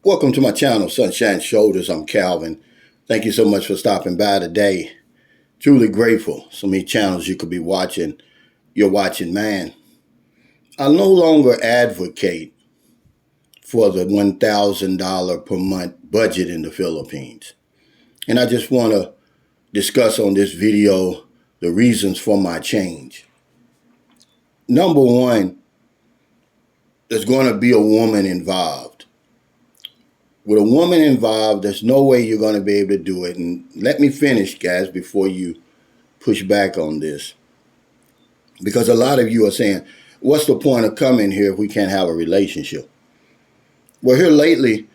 Welcome to my channel, Sunshine Shoulders. I'm Calvin. Thank you so much for stopping by today. Truly grateful. So many channels you could be watching. You're watching, man. I no longer advocate for the $1,000 per month budget in the Philippines. And I just want to discuss on this video the reasons for my change. Number one, there's going to be a woman involved. With a woman involved, there's no way you're going to be able to do it. And let me finish, guys, before you push back on this. Because a lot of you are saying, what's the point of coming here if we can't have a relationship? Well, here lately,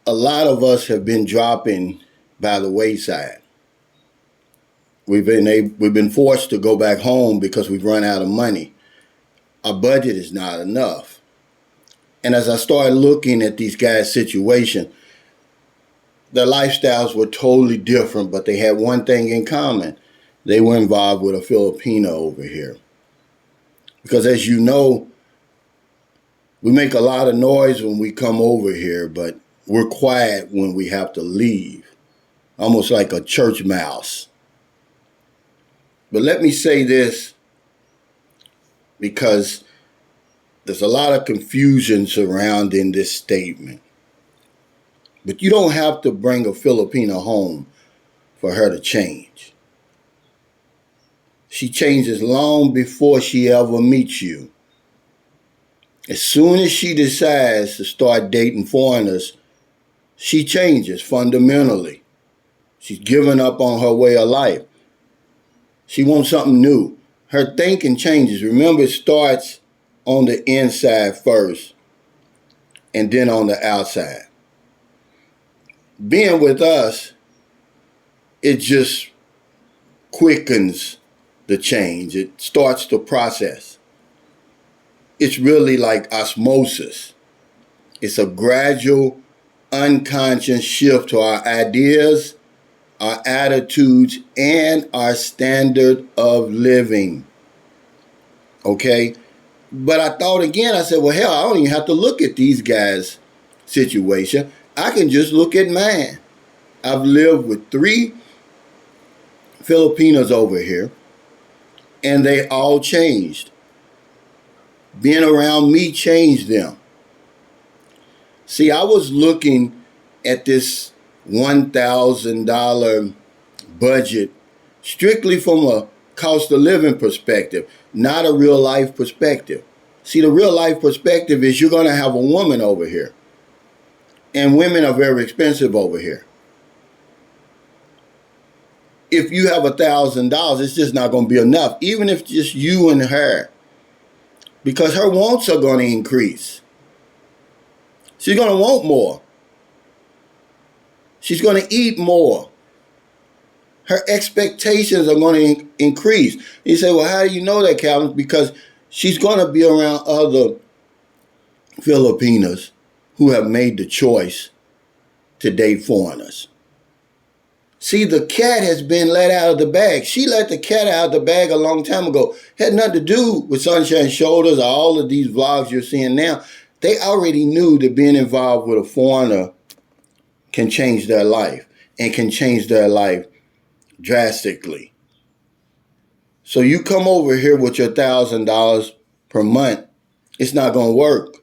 a lot of us have been dropping by the wayside. We've been forced to go back home because we've run out of money. Our budget is not enough. And as I started looking at these guys' situation, their lifestyles were totally different, but they had one thing in common. They were involved with a Filipino over here. Because as you know, we make a lot of noise when we come over here, but we're quiet when we have to leave. Almost like a church mouse. But let me say this, because there's a lot of confusion surrounding this statement. But you don't have to bring a Filipino home for her to change. She changes long before she ever meets you. As soon as she decides to start dating foreigners, she changes fundamentally. She's given up on her way of life. She wants something new. Her thinking changes. Remember, it starts on the inside first and then on the outside. Being with us, it just quickens the change. It starts the process. It's really like osmosis. It's a gradual, unconscious shift to our ideas, our attitudes, and our standard of living. Okay? But I thought again, I said, well, hell, I don't even have to look at these guys' situation. I can just look at mine. I've lived with 3 Filipinos over here, and they all changed. Being around me changed them. See, I was looking at this $1,000 budget strictly from a cost of living perspective, not a real life perspective. See, the real life perspective is you're going to have a woman over here. And women are very expensive over here. If you have $1,000, it's just not going to be enough, even if just you and her. Because her wants are going to increase. She's going to want more. She's going to eat more. Her expectations are going to increase. You say, well, how do you know that, Calvin? Because she's going to be around other Filipinos who have made the choice to date foreigners. See, the cat has been let out of the bag. She let the cat out of the bag a long time ago. Had nothing to do with Sunshine Shoulders or all of these vlogs you're seeing now. They already knew that being involved with a foreigner can change their life and can change their life drastically. So you come over here with your $1,000 per month, it's not going to work.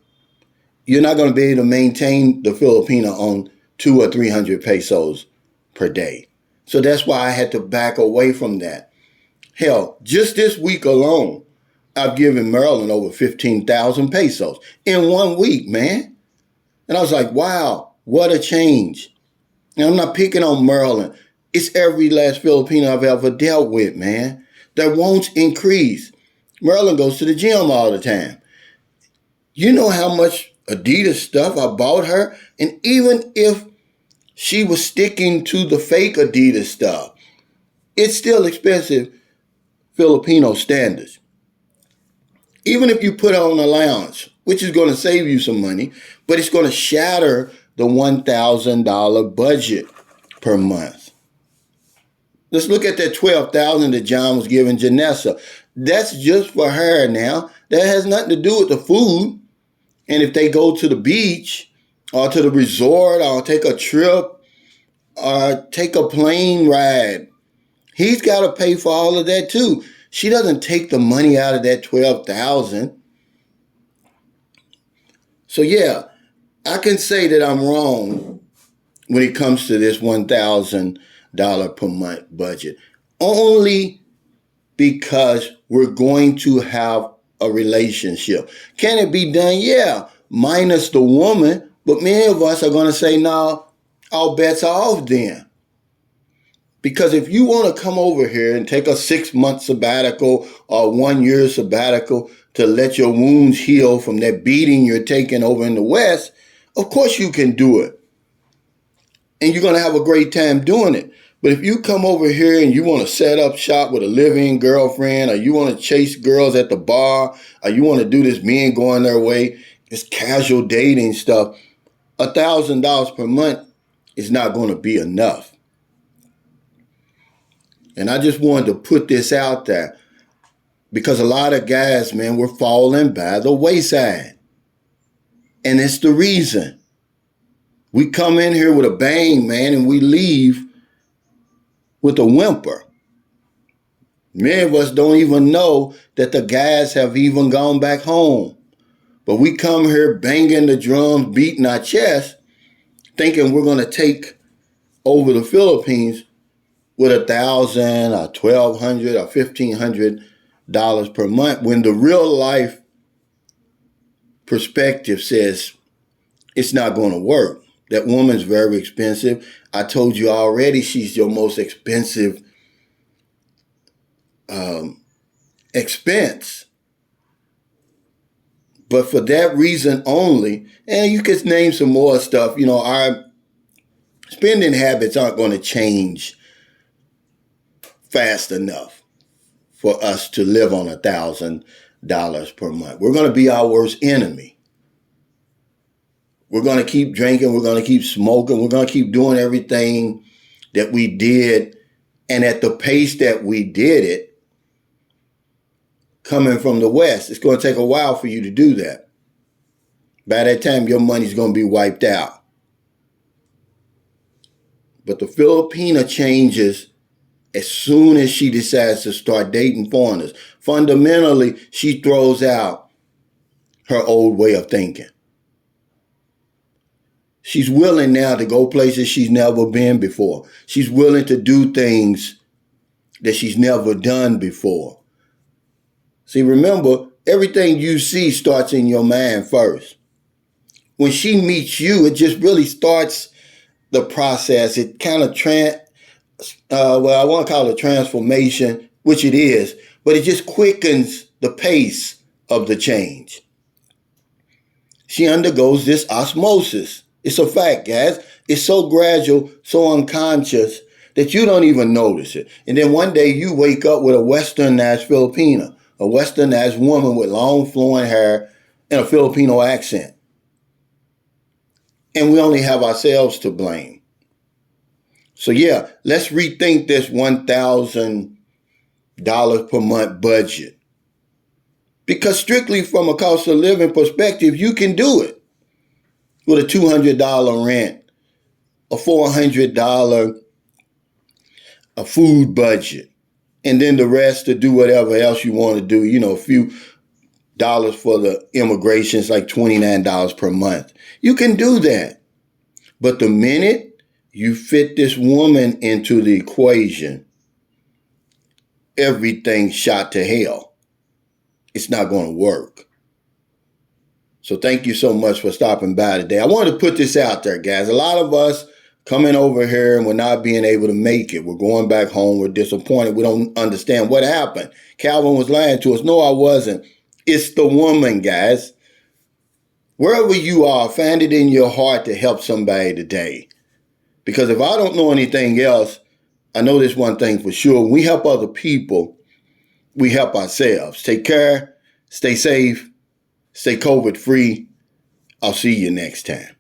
You're not going to be able to maintain the Filipino on 200 or 300 pesos per day. So that's why I had to back away from that. Hell, just this week alone, I've given Maryland over 15,000 pesos in 1 week, man. And I was like, wow, what a change. And I'm not picking on Maryland. It's every last Filipino I've ever dealt with, man. Their wants increase. Maryland goes to the gym all the time. You know how much Adidas stuff I bought her? And even if she was sticking to the fake Adidas stuff, it's still expensive Filipino standards. Even if you put on allowance, which is going to save you some money, but it's going to shatter the $1,000 budget per month. Let's look at that $12,000 that John was giving Janessa. That's just for her now. That has nothing to do with the food. And if they go to the beach or to the resort, or take a trip, or take a plane ride. He's got to pay for all of that too. She doesn't take the money out of that $12,000. So yeah, I can say that I'm wrong when it comes to this $1,000 per month budget. Only because we're going to have a relationship. Can it be done? Yeah, minus the woman. But many of us are going to say, no, all bets are off then. Because if you want to come over here and take a 6-month sabbatical or 1-year sabbatical to let your wounds heal from that beating you're taking over in the West, of course you can do it. And you're going to have a great time doing it. But if you come over here and you want to set up shop with a live-in girlfriend, or you want to chase girls at the bar, or you want to do this men going their way, this casual dating stuff, $1,000 per month is not going to be enough. And I just wanted to put this out there because a lot of guys, man, we're falling by the wayside. And it's the reason. We come in here with a bang, man, and we leave with a whimper. Many of us don't even know that the guys have even gone back home. But we come here banging the drums, beating our chest, thinking we're going to take over the Philippines with $1,000 or $1,200 or $1,500 per month, when the real life perspective says it's not going to work. That woman's very expensive. I told you already, she's your most expensive expense. But for that reason only, and you could name some more stuff, our spending habits aren't going to change fast enough for us to live on $1,000 per month. We're going to be our worst enemy. We're going to keep drinking. We're going to keep smoking. We're going to keep doing everything that we did. And at the pace that we did it, coming from the West, it's going to take a while for you to do that. By that time, your money's going to be wiped out. But the Filipina changes as soon as she decides to start dating foreigners. Fundamentally, she throws out her old way of thinking. She's willing now to go places she's never been before. She's willing to do things that she's never done before. See, remember, everything you see starts in your mind first. When she meets you, it just really starts the process. It kind of I want to call it transformation, which it is, but it just quickens the pace of the change. She undergoes this osmosis. It's a fact, guys. It's so gradual, so unconscious that you don't even notice it. And then one day you wake up with a westernized Filipina, a westernized woman with long flowing hair and a Filipino accent. And we only have ourselves to blame. So yeah, let's rethink this $1,000 per month budget. Because strictly from a cost of living perspective, you can do it with a $200 rent, a $400 a food budget, and then the rest to do whatever else you want to do. A few dollars for the immigrations, like $29 per month. You can do that. But the minute you fit this woman into the equation, everything's shot to hell. It's not going to work. So thank you so much for stopping by today. I wanted to put this out there, guys. A lot of us coming over here and we're not being able to make it. We're going back home. We're disappointed. We don't understand what happened. Calvin was lying to us. No, I wasn't. It's the woman, guys. Wherever you are, find it in your heart to help somebody today. Because if I don't know anything else, I know this one thing for sure. When we help other people, we help ourselves. Take care, stay safe, stay COVID free. I'll see you next time.